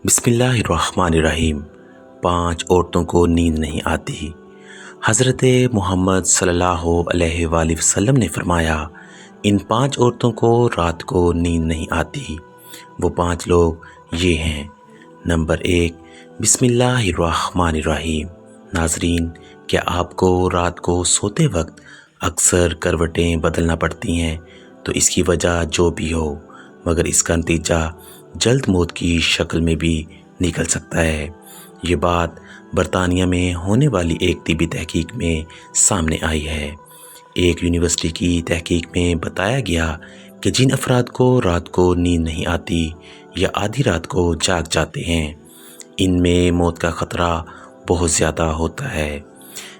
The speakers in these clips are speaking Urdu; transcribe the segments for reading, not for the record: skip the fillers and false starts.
بسم اللہ الرحمن الرحیم۔ 5 عورتوں کو نیند نہیں آتی۔ حضرت محمد صلی اللہ علیہ وآلہ وسلم نے فرمایا، ان 5 عورتوں کو رات کو نیند نہیں آتی۔ وہ 5 لوگ یہ ہیں۔ نمبر 1، بسم اللہ الرحمن الرحیم۔ ناظرین، کیا آپ کو رات کو سوتے وقت اکثر کروٹیں بدلنا پڑتی ہیں؟ تو اس کی وجہ جو بھی ہو، مگر اس کا نتیجہ جلد موت کی شکل میں بھی نکل سکتا ہے۔ یہ بات برطانیہ میں ہونے والی ایک طبی تحقیق میں سامنے آئی ہے۔ ایک یونیورسٹی کی تحقیق میں بتایا گیا کہ جن افراد کو رات کو نیند نہیں آتی یا آدھی رات کو جاگ جاتے ہیں، ان میں موت کا خطرہ بہت زیادہ ہوتا ہے۔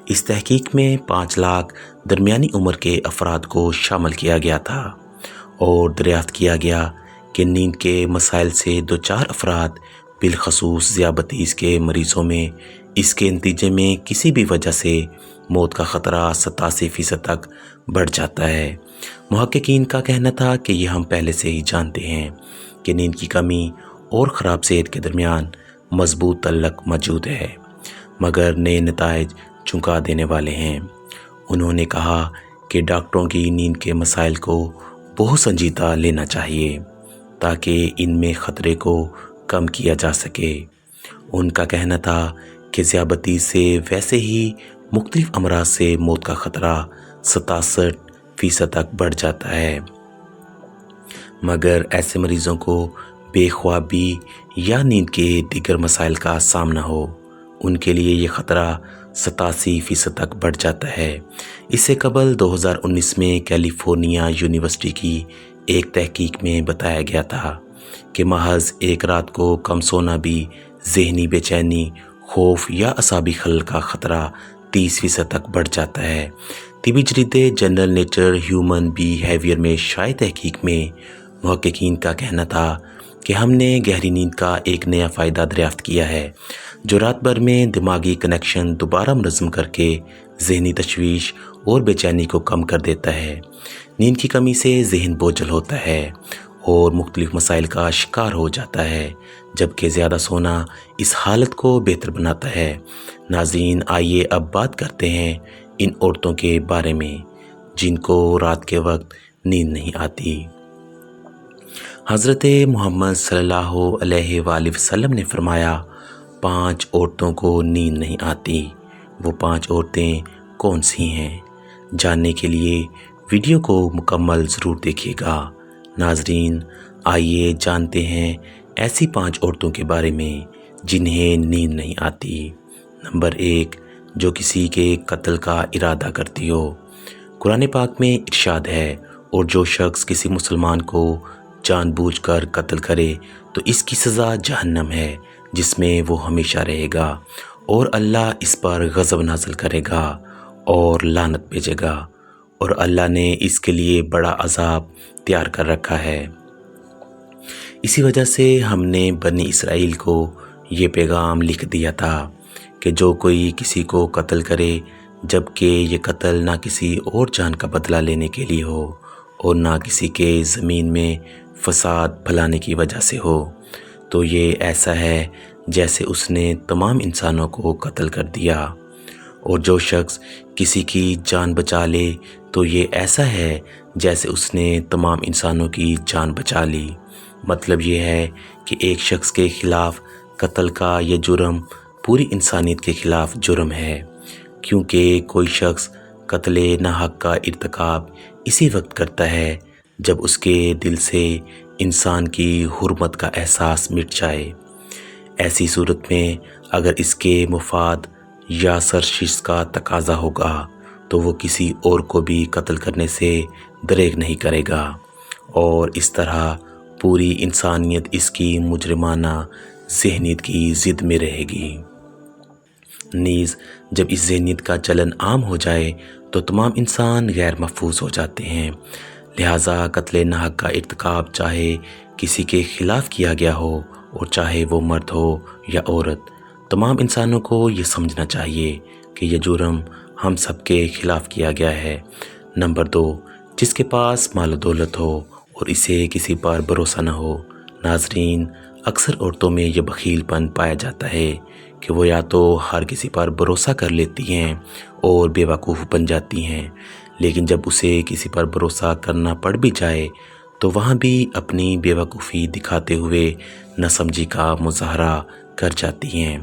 اس تحقیق میں 5 لاکھ درمیانی عمر کے افراد کو شامل کیا گیا تھا اور دریافت کیا گیا کہ نیند کے مسائل سے دوچار افراد، بالخصوص ذیابیطس کے مریضوں میں، اس کے نتیجے میں کسی بھی وجہ سے موت کا خطرہ 87% تک بڑھ جاتا ہے۔ محققین کا کہنا تھا کہ یہ ہم پہلے سے ہی جانتے ہیں کہ نیند کی کمی اور خراب صحت کے درمیان مضبوط تعلق موجود ہے، مگر نئے نتائج چونکا دینے والے ہیں۔ انہوں نے کہا کہ ڈاکٹروں کی نیند کے مسائل کو بہت سنجیدہ لینا چاہیے تاکہ ان میں خطرے کو کم کیا جا سکے۔ ان کا کہنا تھا کہ ذیابیطس سے ویسے ہی مختلف امراض سے موت کا خطرہ 67% تک بڑھ جاتا ہے، مگر ایسے مریضوں کو بے خوابی یا نیند کے دیگر مسائل کا سامنا ہو، ان کے لیے یہ خطرہ 87% تک بڑھ جاتا ہے۔ اس سے قبل 2019 میں کیلیفورنیا یونیورسٹی کی ایک تحقیق میں بتایا گیا تھا کہ محض ایک رات کو کم سونا بھی ذہنی بے چینی، خوف یا اعصابی خلل کا خطرہ 30% تک بڑھ جاتا ہے۔ طبی جریدہ جرنل نیچر ہیومن بیہیویئر میں شائع تحقیق میں محققین کا کہنا تھا کہ ہم نے گہری نیند کا ایک نیا فائدہ دریافت کیا ہے جو رات بھر میں دماغی کنیکشن دوبارہ منظم کر کے ذہنی تشویش اور بے چینی کو کم کر دیتا ہے۔ نیند کی کمی سے ذہن بوجھل ہوتا ہے اور مختلف مسائل کا شکار ہو جاتا ہے، جبکہ زیادہ سونا اس حالت کو بہتر بناتا ہے۔ ناظرین، آئیے اب بات کرتے ہیں ان عورتوں کے بارے میں جن کو رات کے وقت نیند نہیں آتی۔ حضرت محمد صلی اللہ علیہ وآلہ وسلم نے فرمایا، 5 عورتوں کو نیند نہیں آتی۔ وہ 5 عورتیں کون سی ہیں؟ جاننے کے لیے ویڈیو کو مکمل ضرور دیکھیے گا۔ ناظرین، آئیے جانتے ہیں ایسی 5 عورتوں کے بارے میں جنہیں نیند نہیں آتی۔ نمبر 1، جو کسی کے قتل کا ارادہ کرتی ہو۔ قرآن پاک میں ارشاد ہے، اور جو شخص کسی مسلمان کو جان بوجھ کر قتل کرے تو اس کی سزا جہنم ہے جس میں وہ ہمیشہ رہے گا، اور اللہ اس پر غضب نازل کرے گا اور لعنت بھیجے گا، اور اللہ نے اس کے لیے بڑا عذاب تیار کر رکھا ہے۔ اسی وجہ سے ہم نے بنی اسرائیل کو یہ پیغام لکھ دیا تھا کہ جو کوئی کسی کو قتل کرے، جبکہ یہ قتل نہ کسی اور جان کا بدلہ لینے کے لیے ہو اور نہ کسی کے زمین میں فساد پھیلانے کی وجہ سے ہو، تو یہ ایسا ہے جیسے اس نے تمام انسانوں کو قتل کر دیا۔ اور جو شخص کسی کی جان بچا لے تو یہ ایسا ہے جیسے اس نے تمام انسانوں کی جان بچا لی۔ مطلب یہ ہے کہ ایک شخص کے خلاف قتل کا یہ جرم پوری انسانیت کے خلاف جرم ہے، کیونکہ کوئی شخص قتل ناحق کا ارتکاب اسی وقت کرتا ہے جب اس کے دل سے انسان کی حرمت کا احساس مٹ جائے۔ ایسی صورت میں اگر اس کے مفاد یا سرشش کا تقاضا ہوگا تو وہ کسی اور کو بھی قتل کرنے سے دریغ نہیں کرے گا، اور اس طرح پوری انسانیت اس کی مجرمانہ ذہنیت کی زد میں رہے گی۔ نیز جب اس ذہنیت کا چلن عام ہو جائے تو تمام انسان غیر محفوظ ہو جاتے ہیں۔ لہٰذا قتل ناحق کا ارتکاب چاہے کسی کے خلاف کیا گیا ہو اور چاہے وہ مرد ہو یا عورت، تمام انسانوں کو یہ سمجھنا چاہیے کہ یہ جرم ہم سب کے خلاف کیا گیا ہے۔ نمبر 2، جس کے پاس مال و دولت ہو اور اسے کسی پر بھروسہ نہ ہو۔ ناظرین، اکثر عورتوں میں یہ بخیل پن پایا جاتا ہے کہ وہ یا تو ہر کسی پر بھروسہ کر لیتی ہیں اور بے وقوف بن جاتی ہیں، لیکن جب اسے کسی پر بھروسہ کرنا پڑ بھی جائے تو وہاں بھی اپنی بے وقوفی دکھاتے ہوئے ناسمجھی کا مظاہرہ کر جاتی ہیں،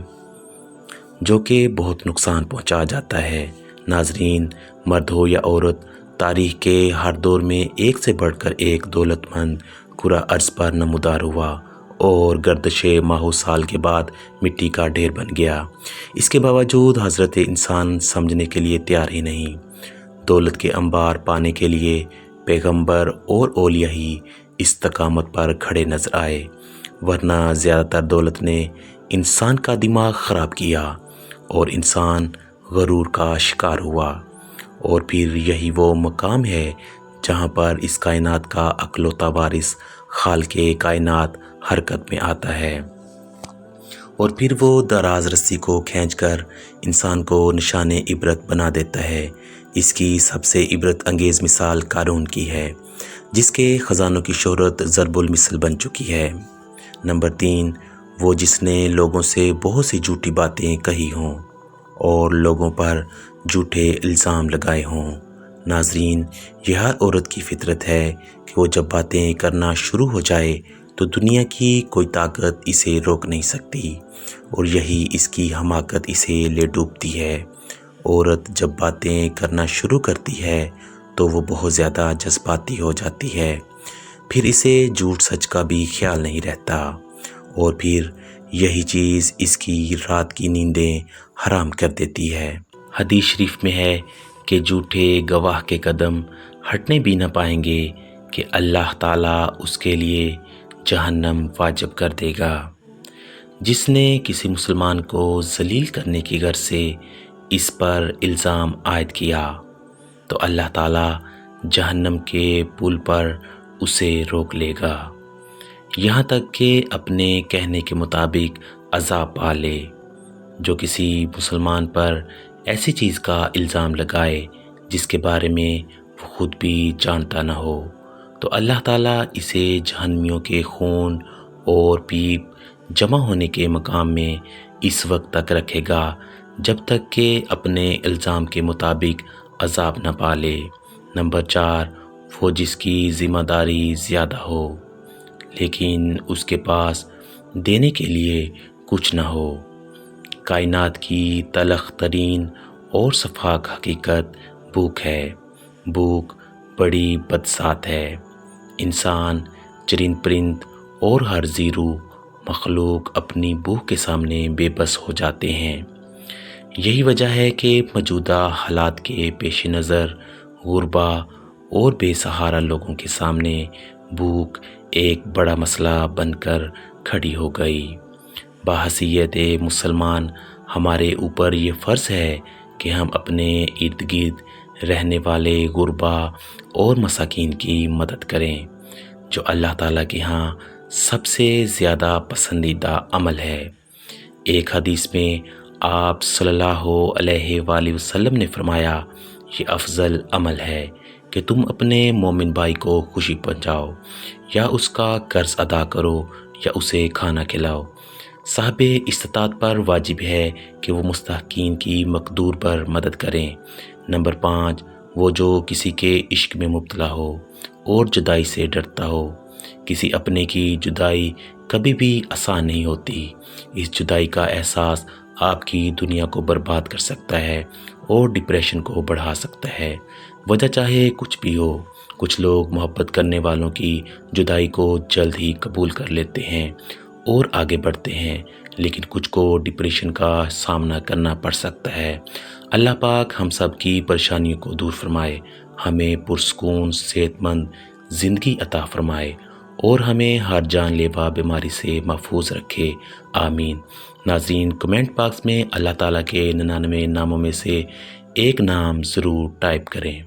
جو کہ بہت نقصان پہنچا جاتا ہے۔ ناظرین، مرد ہو یا عورت، تاریخ کے ہر دور میں ایک سے بڑھ کر ایک دولت مند کرہ ارض پر نمودار ہوا اور گردش ماہو سال کے بعد مٹی کا ڈھیر بن گیا۔ اس کے باوجود حضرت انسان سمجھنے کے لیے تیار ہی نہیں۔ دولت کے انبار پانے کے لیے پیغمبر اور اولیاء ہی استقامت پر کھڑے نظر آئے، ورنہ زیادہ تر دولت نے انسان کا دماغ خراب کیا اور انسان غرور کا شکار ہوا۔ اور پھر یہی وہ مقام ہے جہاں پر اس کائنات کا اکلوتا وارث خالق کائنات حرکت میں آتا ہے، اور پھر وہ دراز رسی کو کھینچ کر انسان کو نشان عبرت بنا دیتا ہے۔ اس کی سب سے عبرت انگیز مثال قارون کی ہے، جس کے خزانوں کی شہرت ضرب المثل بن چکی ہے۔ نمبر 3، وہ جس نے لوگوں سے بہت سی جھوٹی باتیں کہی ہوں اور لوگوں پر جھوٹے الزام لگائے ہوں۔ ناظرین، یہ ہر عورت کی فطرت ہے کہ وہ جب باتیں کرنا شروع ہو جائے تو دنیا کی کوئی طاقت اسے روک نہیں سکتی، اور یہی اس کی حماقت اسے لے ڈوبتی ہے۔ عورت جب باتیں کرنا شروع کرتی ہے تو وہ بہت زیادہ جذباتی ہو جاتی ہے، پھر اسے جھوٹ سچ کا بھی خیال نہیں رہتا، اور پھر یہی چیز اس کی رات کی نیندیں حرام کر دیتی ہے۔ حدیث شریف میں ہے کہ جھوٹے گواہ کے قدم ہٹنے بھی نہ پائیں گے کہ اللہ تعالیٰ اس کے لیے جہنم واجب کر دے گا۔ جس نے کسی مسلمان کو ذلیل کرنے کی غرض سے اس پر الزام عائد کیا تو اللہ تعالیٰ جہنم کے پل پر اسے روک لے گا، یہاں تک کہ اپنے کہنے کے مطابق عذاب پا لے۔ جو کسی مسلمان پر ایسی چیز کا الزام لگائے جس کے بارے میں وہ خود بھی جانتا نہ ہو تو اللہ تعالیٰ اسے جہنمیوں کے خون اور پیپ جمع ہونے کے مقام میں اس وقت تک رکھے گا جب تک کہ اپنے الزام کے مطابق عذاب نہ پا لے۔ نمبر 4، وہ جس کی ذمہ داری زیادہ ہو لیکن اس کے پاس دینے کے لیے کچھ نہ ہو۔ کائنات کی تلخ ترین اور شفاف حقیقت بھوک ہے۔ بھوک بڑی بدذات ہے۔ انسان، چرند پرند اور ہر زی روح مخلوق اپنی بھوک کے سامنے بے بس ہو جاتے ہیں۔ یہی وجہ ہے کہ موجودہ حالات کے پیش نظر غربا اور بے سہارا لوگوں کے سامنے بھوک ایک بڑا مسئلہ بن کر کھڑی ہو گئی۔ بحیثیت مسلمان ہمارے اوپر یہ فرض ہے کہ ہم اپنے ارد گرد رہنے والے غربا اور مساکین کی مدد کریں، جو اللہ تعالیٰ کے ہاں سب سے زیادہ پسندیدہ عمل ہے۔ ایک حدیث میں آپ صلی اللہ علیہ وآلہ وسلم نے فرمایا، یہ افضل عمل ہے کہ تم اپنے مومن بھائی کو خوشی پہنچاؤ، یا اس کا قرض ادا کرو یا اسے کھانا کھلاؤ۔ صاحب استطاعت پر واجب ہے کہ وہ مستحقین کی مقدور پر مدد کریں۔ نمبر 5، وہ جو کسی کے عشق میں مبتلا ہو اور جدائی سے ڈرتا ہو۔ کسی اپنے کی جدائی کبھی بھی آسان نہیں ہوتی۔ اس جدائی کا احساس آپ کی دنیا کو برباد کر سکتا ہے اور ڈپریشن کو بڑھا سکتا ہے، وجہ چاہے کچھ بھی ہو۔ کچھ لوگ محبت کرنے والوں کی جدائی کو جلد ہی قبول کر لیتے ہیں اور آگے بڑھتے ہیں، لیکن کچھ کو ڈپریشن کا سامنا کرنا پڑ سکتا ہے۔ اللہ پاک ہم سب کی پریشانیوں کو دور فرمائے، ہمیں پرسکون صحت مند زندگی عطا فرمائے اور ہمیں ہر جان لیوا بیماری سے محفوظ رکھے، آمین۔ ناظرین، کمنٹ باکس میں اللہ تعالیٰ کے 99 ناموں میں سے ایک نام ضرور ٹائپ کریں۔